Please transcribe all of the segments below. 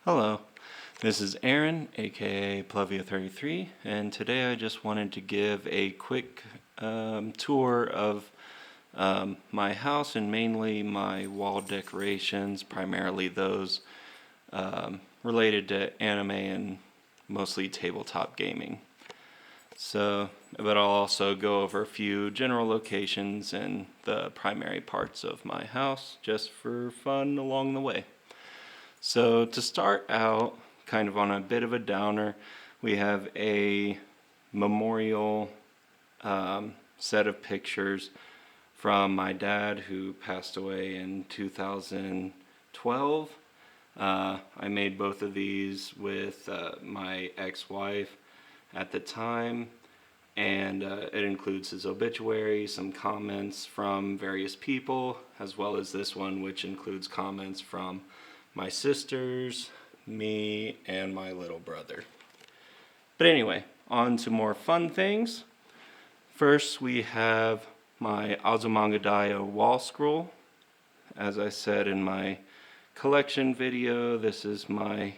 Hello, this is Aaron, aka Pluvia33, and today I just wanted to give a quick tour of my house and mainly my wall decorations, primarily those related to anime and mostly tabletop gaming. But I'll also go over a few general locations and the primary parts of my house just for fun along the way. So to start out, kind of on a bit of a downer, we have a memorial set of pictures from my dad who passed away in 2012. I made both of these with my ex-wife at the time, and it includes his obituary, some comments from various people, as well as this one, which includes comments from my sisters, me, and my little brother. But anyway, on to more fun things. First, we have my Azumanga wall scroll. As I said in my collection video, this is my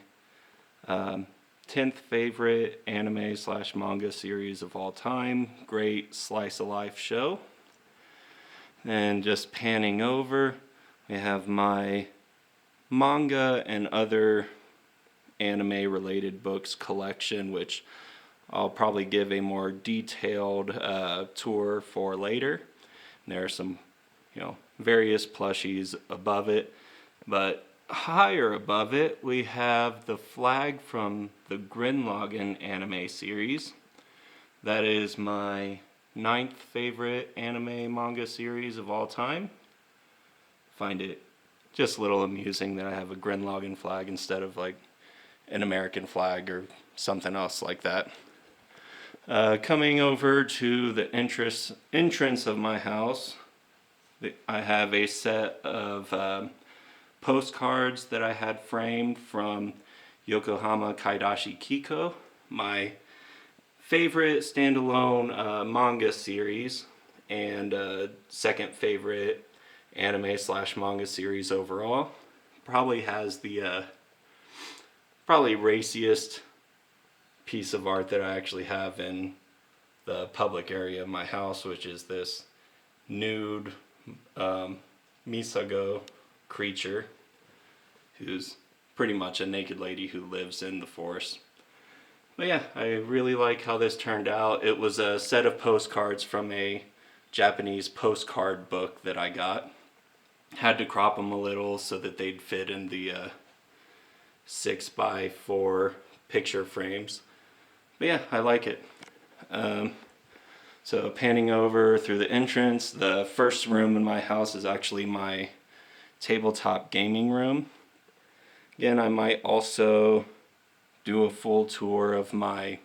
10th favorite anime/manga series of all time. Great slice of life show. And just panning over, we have my manga and other anime related books collection, which I'll probably give a more detailed tour for later. And there are some various plushies above it, but higher above it we have the flag from the Grinlagan anime series. That is my 9th favorite anime manga series of all time. Find it just a little amusing that I have a Grinlagan flag instead of like an American flag or something else like that. Coming over to the entrance of my house, I have a set of postcards that I had framed from Yokohama Kaidashi Kiko, my favorite standalone manga series and second favorite anime/manga series overall. Probably has the probably raciest piece of art that I actually have in the public area of my house, which is this nude Misago creature who's pretty much a naked lady who lives in the forest. But yeah, I really like how this turned out. It was a set of postcards from a Japanese postcard book that I got. Had to crop them a little so that they'd fit in the 6x4 picture frames. But yeah, I like it. So panning over through the entrance, the first room in my house is actually my tabletop gaming room. Again, I might also do a full tour of my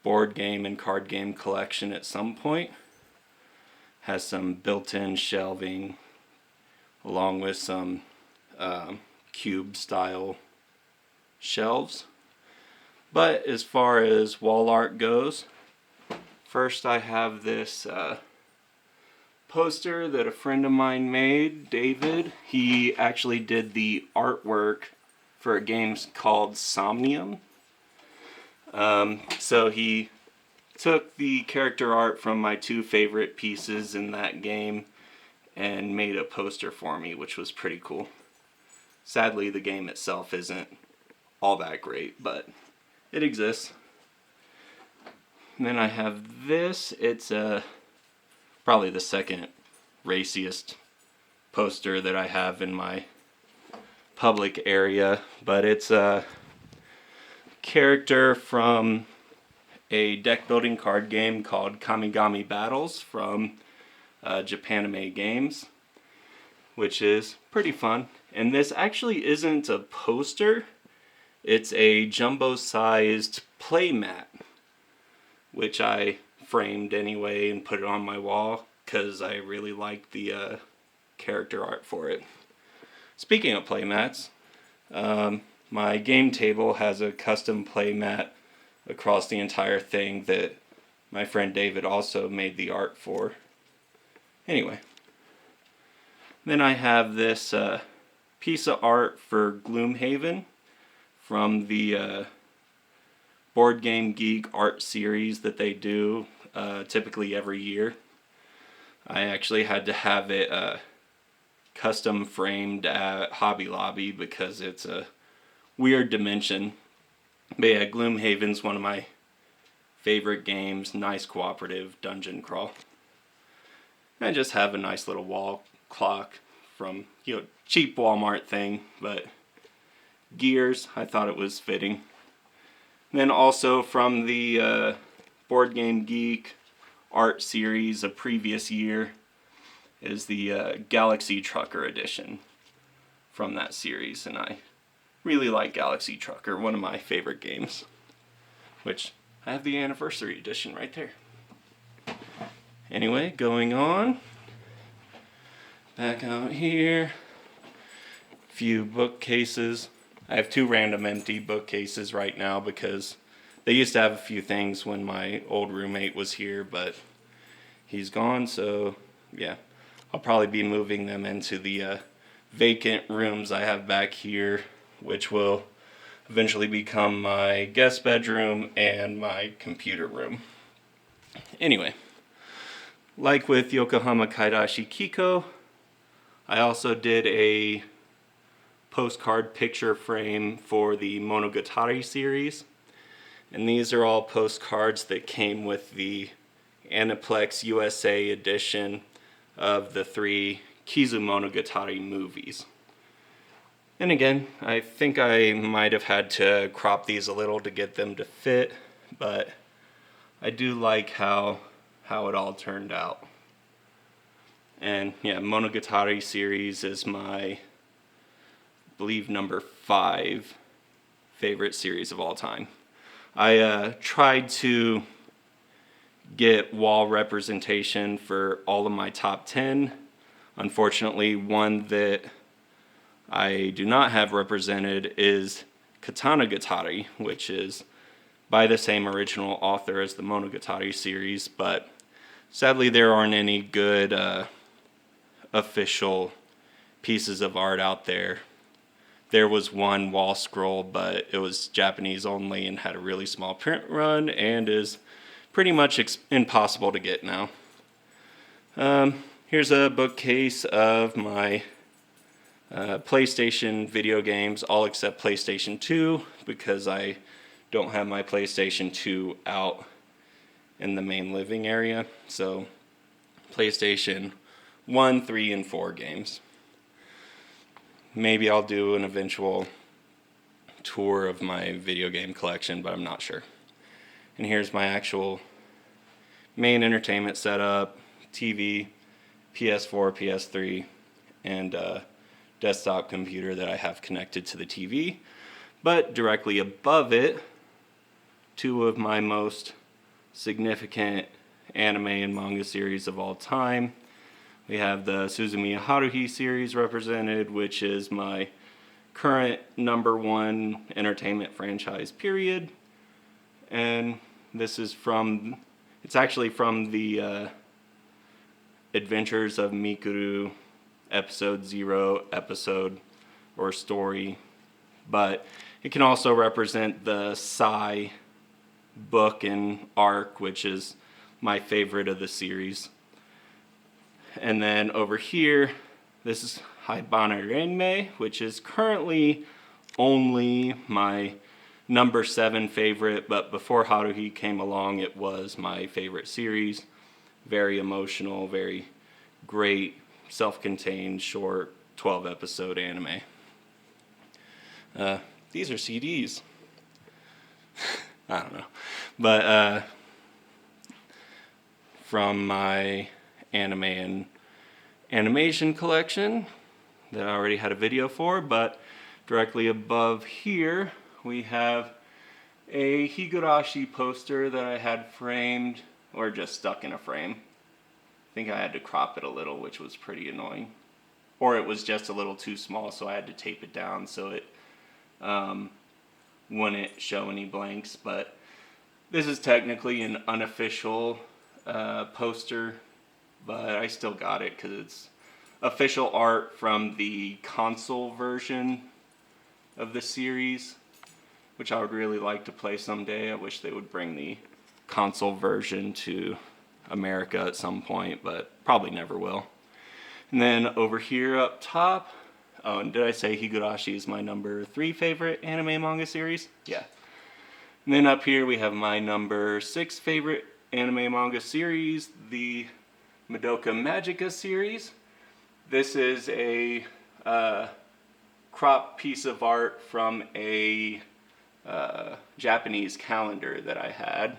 board game and card game collection at some point. Has some built-in shelving along with some cube style shelves. But as far as wall art goes, first I have this poster that a friend of mine made, David. He actually did the artwork for a game called Somnium. So he took the character art from my two favorite pieces in that game and made a poster for me, which was pretty cool. Sadly, the game itself isn't all that great, but it exists. And then I have this. It's probably the second raciest poster that I have in my public area, but it's a character from a deck building card game called Kamigami Battles from Japanime Games, which is pretty fun. And this actually isn't a poster, it's a jumbo-sized playmat, which I framed anyway and put it on my wall because I really like the character art for it. Speaking of playmats, my game table has a custom playmat across the entire thing that my friend David also made the art for. Anyway, then I have this piece of art for Gloomhaven from the Board Game Geek art series that they do typically every year. I actually had to have it custom framed at Hobby Lobby because it's a weird dimension. But yeah, Gloomhaven's one of my favorite games. Nice cooperative dungeon crawl. I just have a nice little wall clock from, cheap Walmart thing, but gears, I thought it was fitting. And then also from the Board Game Geek art series of previous year is the Galaxy Trucker edition from that series, and I really like Galaxy Trucker, one of my favorite games, which I have the anniversary edition right there. Anyway, going on, back out here, few bookcases. I have 2 random empty bookcases right now because they used to have a few things when my old roommate was here, but he's gone, so yeah. I'll probably be moving them into the vacant rooms I have back here, which will eventually become my guest bedroom and my computer room. Anyway, like with Yokohama Kaidashi Kiko, I also did a postcard picture frame for the Monogatari series. And these are all postcards that came with the Aniplex USA edition of the 3 Kizu Monogatari movies. And again, I think I might have had to crop these a little to get them to fit, but I do like how it all turned out. And yeah, Monogatari series is my, I believe, number 5 favorite series of all time. I tried to get wall representation for all of my top 10. Unfortunately, one that I do not have represented is Katanagatari, which is by the same original author as the Monogatari series, but sadly there aren't any good official pieces of art out there. There was one wall scroll, but it was Japanese only and had a really small print run and is pretty much impossible to get now. Here's a bookcase of my PlayStation video games, all except PlayStation 2, because I don't have my PlayStation 2 out in the main living area. So PlayStation 1, 3, and 4 games. Maybe I'll do an eventual tour of my video game collection, but I'm not sure. And here's my actual main entertainment setup: TV, PS4, PS3, and desktop computer that I have connected to the TV. But directly above it, 2 of my most significant anime and manga series of all time. We have the Suzumiya Haruhi series represented, which is my current number 1 entertainment franchise, period. And this is it's actually from the Adventures of Mikuru episode 0 episode or story, but it can also represent the Sai book and arc, which is my favorite of the series. And then over here, this is Haibana Renmei, which is currently only my number 7 favorite, but before Haruhi came along, it was my favorite series. Very emotional, very great, self-contained, short, 12-episode anime. These are CDs. I don't know. But from my anime and animation collection that I already had a video for, but directly above here we have a Higurashi poster that I had framed, or just stuck in a frame. I think I had to crop it a little, which was pretty annoying. Or it was just a little too small, so I had to tape it down so it wouldn't show any blanks. But this is technically an unofficial poster, but I still got it because it's official art from the console version of the series. which I would really like to play someday. I wish they would bring the console version to America at some point, but probably never will. And then over here up top, oh, and did I say Higurashi is my number 3 favorite anime manga series? Yeah. And then up here we have my number 6 favorite anime manga series, the Madoka Magica series. This is a cropped piece of art from a Japanese calendar that I had.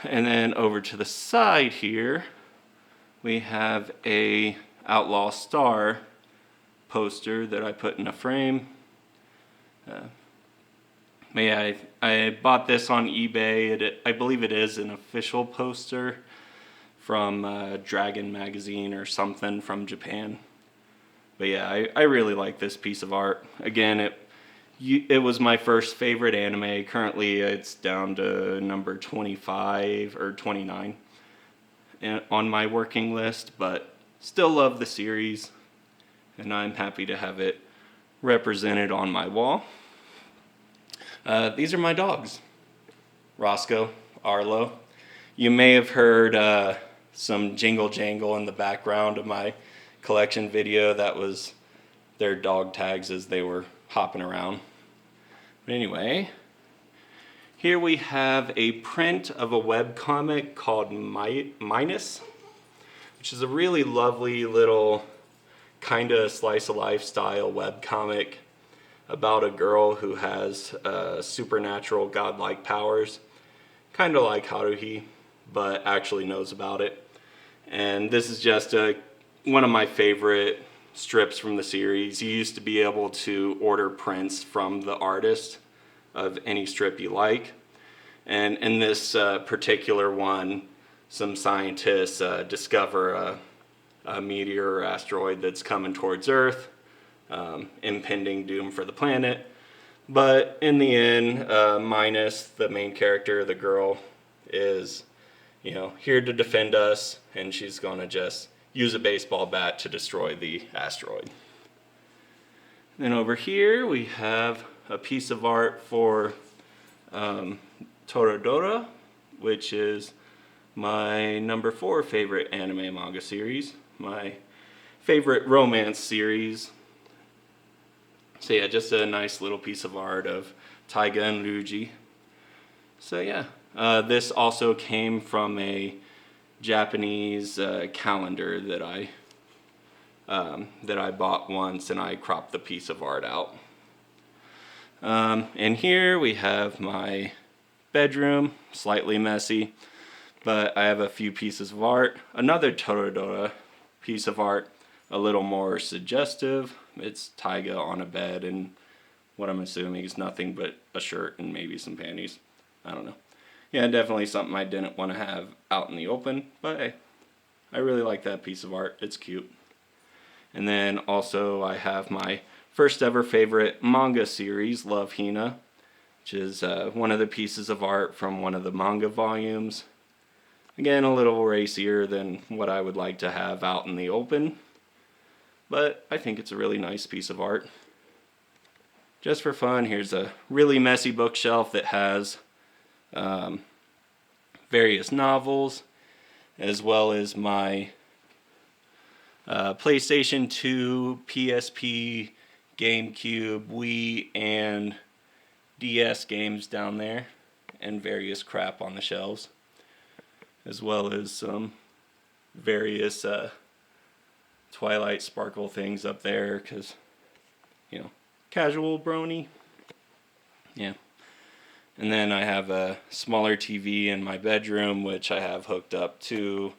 And then over to the side here, we have a Outlaw Star poster that I put in a frame. But yeah, I bought this on eBay. I believe it is an official poster from Dragon magazine or something from Japan. But yeah, I really like this piece of art. Again, it was my first favorite anime. Currently, it's down to number 25 or 29 on my working list, but still love the series, and I'm happy to have it represented on my wall. These are my dogs, Roscoe, Arlo. You may have heard some jingle jangle in the background of my collection video. That was their dog tags as they were hopping around. But anyway, here we have a print of a webcomic called Minus, which is a really lovely little kind of slice of life style webcomic about a girl who has supernatural godlike powers, kind of like Haruhi, but actually knows about it. And this is just one of my favorite strips from the series. You used to be able to order prints from the artist of any strip you like. And in this particular one, some scientists discover a meteor or asteroid that's coming towards Earth, impending doom for the planet. But in the end, Minus, the main character, the girl, is, here to defend us, and she's gonna just use a baseball bat to destroy the asteroid. Then over here we have a piece of art for Toradora, which is my number 4 favorite anime manga series, my favorite romance series. So yeah, just a nice little piece of art of Taiga and Ryuji. So yeah, this also came from a Japanese calendar that I bought once, and I cropped the piece of art out. And here we have my bedroom, slightly messy, but I have a few pieces of art. Another Toradora piece of art, a little more suggestive. It's Taiga on a bed, and what I'm assuming is nothing but a shirt and maybe some panties. I don't know. Yeah, definitely something I didn't want to have out in the open, but hey, I really like that piece of art. It's cute. And then also I have my first ever favorite manga series, Love Hina, which is one of the pieces of art from one of the manga volumes. Again, a little racier than what I would like to have out in the open, but I think it's a really nice piece of art. Just for fun, here's a really messy bookshelf that has various novels, as well as my PlayStation 2, PSP, GameCube, Wii, and DS games down there, and various crap on the shelves, as well as some various Twilight Sparkle things up there, because, casual brony. Yeah. And then I have a smaller TV in my bedroom, which I have hooked up to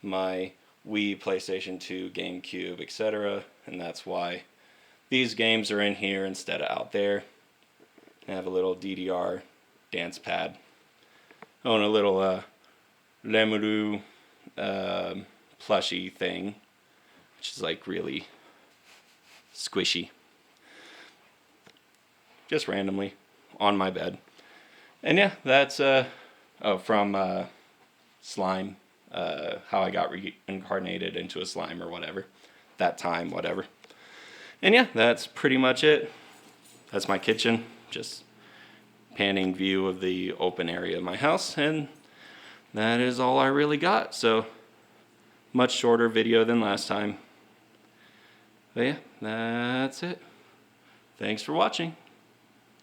my Wii, PlayStation 2, GameCube, etc. And that's why these games are in here instead of out there. I have a little DDR dance pad. Oh, and a little Lemuru plushie thing, which is like really squishy. Just randomly on my bed. And yeah, that's from Slime, how I got reincarnated into a slime or whatever. That time, whatever. And yeah, that's pretty much it. That's my kitchen. just panning view of the open area of my house, and that is all I really got. So much shorter video than last time. But yeah, that's it. Thanks for watching.